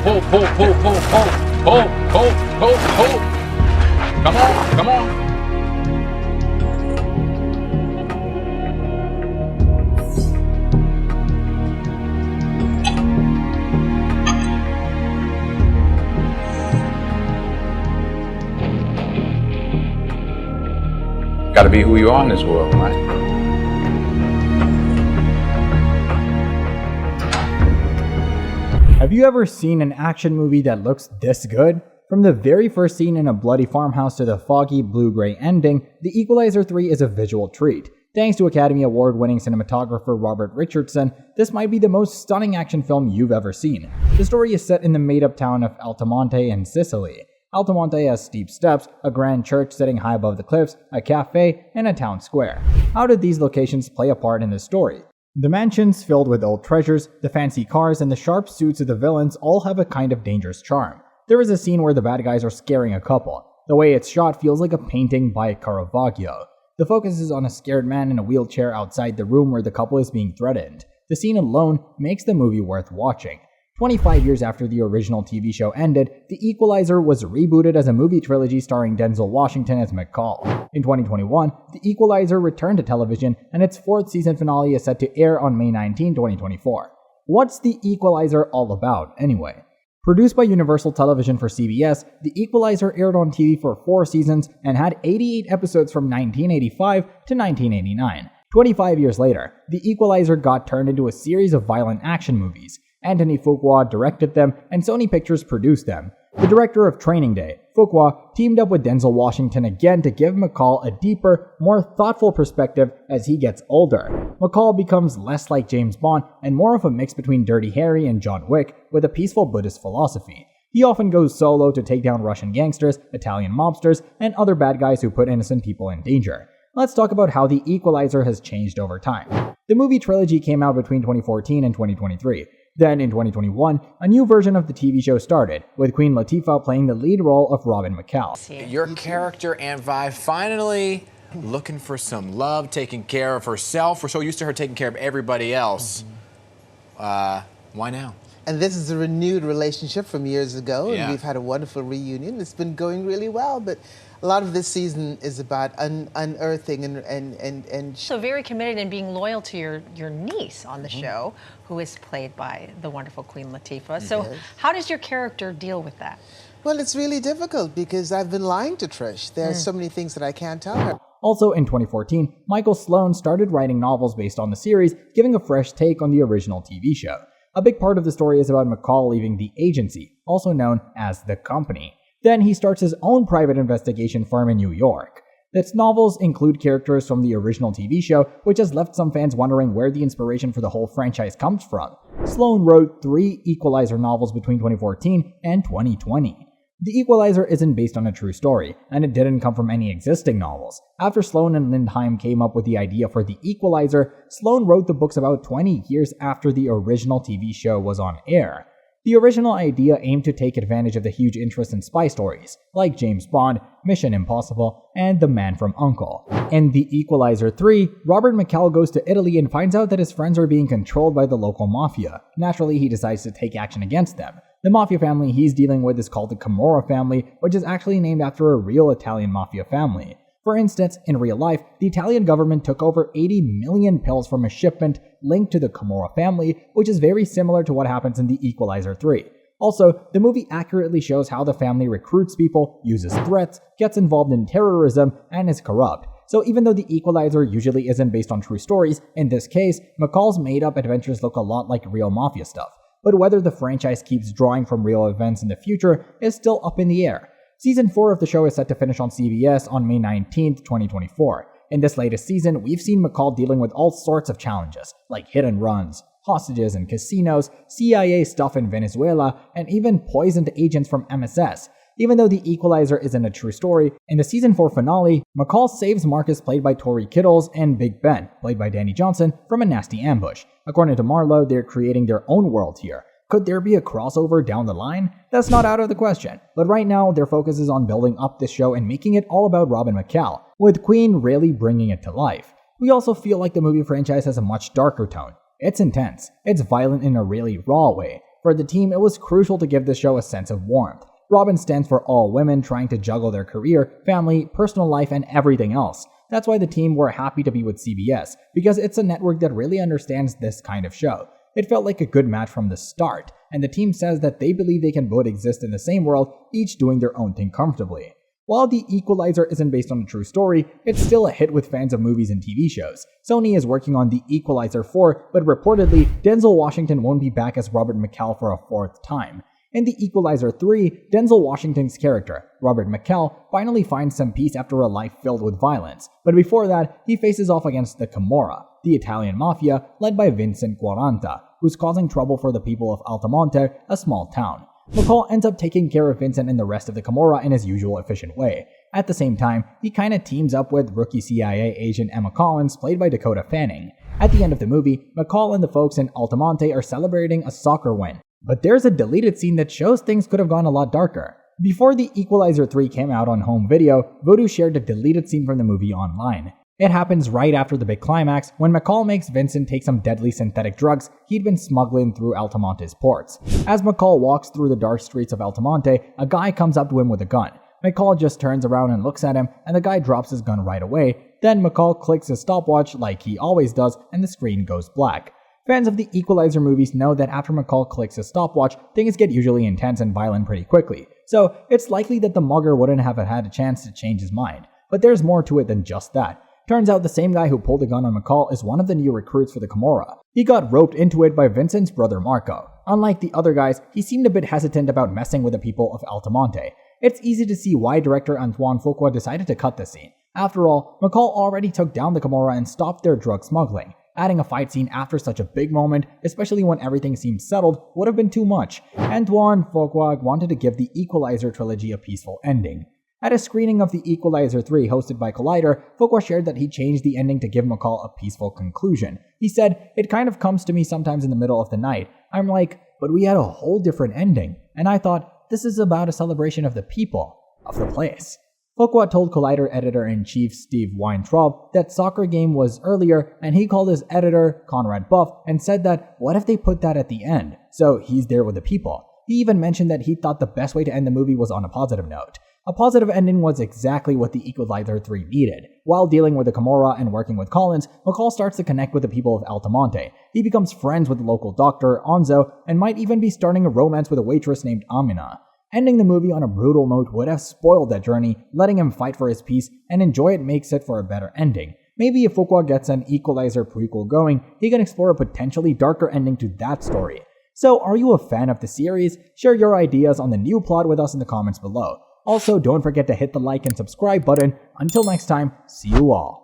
pull, pull, pull, pull, pull, pull, pull, pull, pull. Come on, come on. Gotta be who you are in this world, right? Have you ever seen an action movie that looks this good? From the very first scene in a bloody farmhouse to the foggy blue-gray ending, The Equalizer 3 is a visual treat. Thanks to Academy Award-winning cinematographer Robert Richardson, this might be the most stunning action film you've ever seen. The story is set in the made-up town of Altamonte in Sicily. Altamonte has steep steps, a grand church sitting high above the cliffs, a cafe, and a town square. How did these locations play a part in the story? The mansions filled with old treasures, the fancy cars, and the sharp suits of the villains all have a kind of dangerous charm. There is a scene where the bad guys are scaring a couple. The way it's shot feels like a painting by Caravaggio. The focus is on a scared man in a wheelchair outside the room where the couple is being threatened. The scene alone makes the movie worth watching. 25 years after the original TV show ended, The Equalizer was rebooted as a movie trilogy starring Denzel Washington as McCall. In 2021, The Equalizer returned to television, and its fourth season finale is set to air on May 19, 2024. What's The Equalizer all about, anyway? Produced by Universal Television for CBS, The Equalizer aired on TV for 4 seasons and had 88 episodes from 1985 to 1989. 25 years later, The Equalizer got turned into a series of violent action movies. Anthony Fuqua directed them, and Sony Pictures produced them. The director of Training Day, Fuqua, teamed up with Denzel Washington again to give McCall a deeper, more thoughtful perspective as he gets older. McCall becomes less like James Bond and more of a mix between Dirty Harry and John Wick with a peaceful Buddhist philosophy. He often goes solo to take down Russian gangsters, Italian mobsters, and other bad guys who put innocent people in danger. Let's talk about how The Equalizer has changed over time. The movie trilogy came out between 2014 and 2023. Then, in 2021, a new version of the TV show started, with Queen Latifa playing the lead role of Robin McCall. Your character, Aunt Vi, finally looking for some love, taking care of herself. We're so used to her taking care of everybody else. Why now? And this is a renewed relationship from years ago, Yeah. and we've had a wonderful reunion. It's been going really well, but a lot of this season is about unearthing and So very committed in being loyal to your niece on the show, who is played by the wonderful Queen Latifa. So how does your character deal with that? Well, it's really difficult because I've been lying to Trish. There are so many things that I can't tell her. Also in 2014, Michael Sloan started writing novels based on the series, giving a fresh take on the original TV show. A big part of the story is about McCall leaving the agency, also known as the company. Then he starts his own private investigation firm in New York. Its novels include characters from the original TV show, which has left some fans wondering where the inspiration for the whole franchise comes from. Sloan wrote 3 Equalizer novels between 2014 and 2020. The Equalizer isn't based on a true story, and it didn't come from any existing novels. After Sloan and Lindheim came up with the idea for The Equalizer, Sloan wrote the books about 20 years after the original TV show was on air. The original idea aimed to take advantage of the huge interest in spy stories, like James Bond, Mission Impossible, and The Man from U.N.C.L.E. In The Equalizer 3, Robert McCall goes to Italy and finds out that his friends are being controlled by the local mafia. Naturally, he decides to take action against them. The Mafia family he's dealing with is called the Camorra family, which is actually named after a real Italian Mafia family. For instance, in real life, the Italian government took over 80 million pills from a shipment linked to the Camorra family, which is very similar to what happens in The Equalizer 3. Also, the movie accurately shows how the family recruits people, uses threats, gets involved in terrorism, and is corrupt. So even though The Equalizer usually isn't based on true stories, in this case, McCall's made-up adventures look a lot like real mafia stuff. But whether the franchise keeps drawing from real events in the future is still up in the air. Season 4 of the show is set to finish on CBS on May 19, 2024. In this latest season, we've seen McCall dealing with all sorts of challenges, like hit and runs, hostages in casinos, CIA stuff in Venezuela, and even poisoned agents from MSS. Even though The Equalizer isn't a true story, in the Season 4 finale, McCall saves Marcus played by Tori Kittles and Big Ben, played by Danny Johnson, from a nasty ambush. According to Marlowe, they're creating their own world here. Could there be a crossover down the line? That's not out of the question, but right now their focus is on building up this show and making it all about Robin McCall, with Queen really bringing it to life. We also feel like the movie franchise has a much darker tone. It's intense, it's violent in a really raw way. For the team, it was crucial to give this show a sense of warmth. Robin stands for all women trying to juggle their career, family, personal life, and everything else. That's why the team were happy to be with CBS, because it's a network that really understands this kind of show. It felt like a good match from the start, and the team says that they believe they can both exist in the same world, each doing their own thing comfortably. While The Equalizer isn't based on a true story, it's still a hit with fans of movies and TV shows. Sony is working on The Equalizer 4, but reportedly, Denzel Washington won't be back as Robert McCall for a fourth time. In The Equalizer 3, Denzel Washington's character, Robert McCall, finally finds some peace after a life filled with violence, but before that, he faces off against the Camorra, the Italian mafia led by Vincent Quaranta, who's causing trouble for the people of Altamonte, a small town. McCall ends up taking care of Vincent and the rest of the Camorra in his usual efficient way. At the same time, he kinda teams up with rookie CIA agent Emma Collins, played by Dakota Fanning. At the end of the movie, McCall and the folks in Altamonte are celebrating a soccer win. But there's a deleted scene that shows things could have gone a lot darker. Before The Equalizer 3 came out on home video, Vudu shared a deleted scene from the movie online. It happens right after the big climax, when McCall makes Vincent take some deadly synthetic drugs he'd been smuggling through Altamonte's ports. As McCall walks through the dark streets of Altamonte, a guy comes up to him with a gun. McCall just turns around and looks at him, and the guy drops his gun right away. Then McCall clicks his stopwatch like he always does, and the screen goes black. Fans of the Equalizer movies know that after McCall clicks his stopwatch, things get usually intense and violent pretty quickly, so it's likely that the mugger wouldn't have had a chance to change his mind. But there's more to it than just that. Turns out the same guy who pulled the gun on McCall is one of the new recruits for the Camorra. He got roped into it by Vincent's brother Marco. Unlike the other guys, he seemed a bit hesitant about messing with the people of Altamonte. It's easy to see why director Antoine Fuqua decided to cut the scene. After all, McCall already took down the Camorra and stopped their drug smuggling. Adding a fight scene after such a big moment, especially when everything seemed settled, would have been too much. Antoine Fuqua wanted to give the Equalizer trilogy a peaceful ending. At a screening of The Equalizer 3 hosted by Collider, Fuqua shared that he changed the ending to give McCall a peaceful conclusion. He said, "It kind of comes to me sometimes in the middle of the night. I'm like, but we had a whole different ending. And I thought, this is about a celebration of the people, of the place." Fuqua told Collider editor-in-chief Steve Weintraub that Soccer Game was earlier, and he called his editor, Conrad Buff, and said that, what if they put that at the end? So he's there with the people. He even mentioned that he thought the best way to end the movie was on a positive note. A positive ending was exactly what The Equalizer 3 needed. While dealing with the Camorra and working with Collins, McCall starts to connect with the people of Altamonte. He becomes friends with the local doctor, Onzo, and might even be starting a romance with a waitress named Amina. Ending the movie on a brutal note would have spoiled that journey, letting him fight for his peace and enjoy it makes it for a better ending. Maybe if Fuqua gets an Equalizer prequel going, he can explore a potentially darker ending to that story. So are you a fan of the series? Share your ideas on the new plot with us in the comments below. Also, don't forget to hit the like and subscribe button. Until next time, see you all.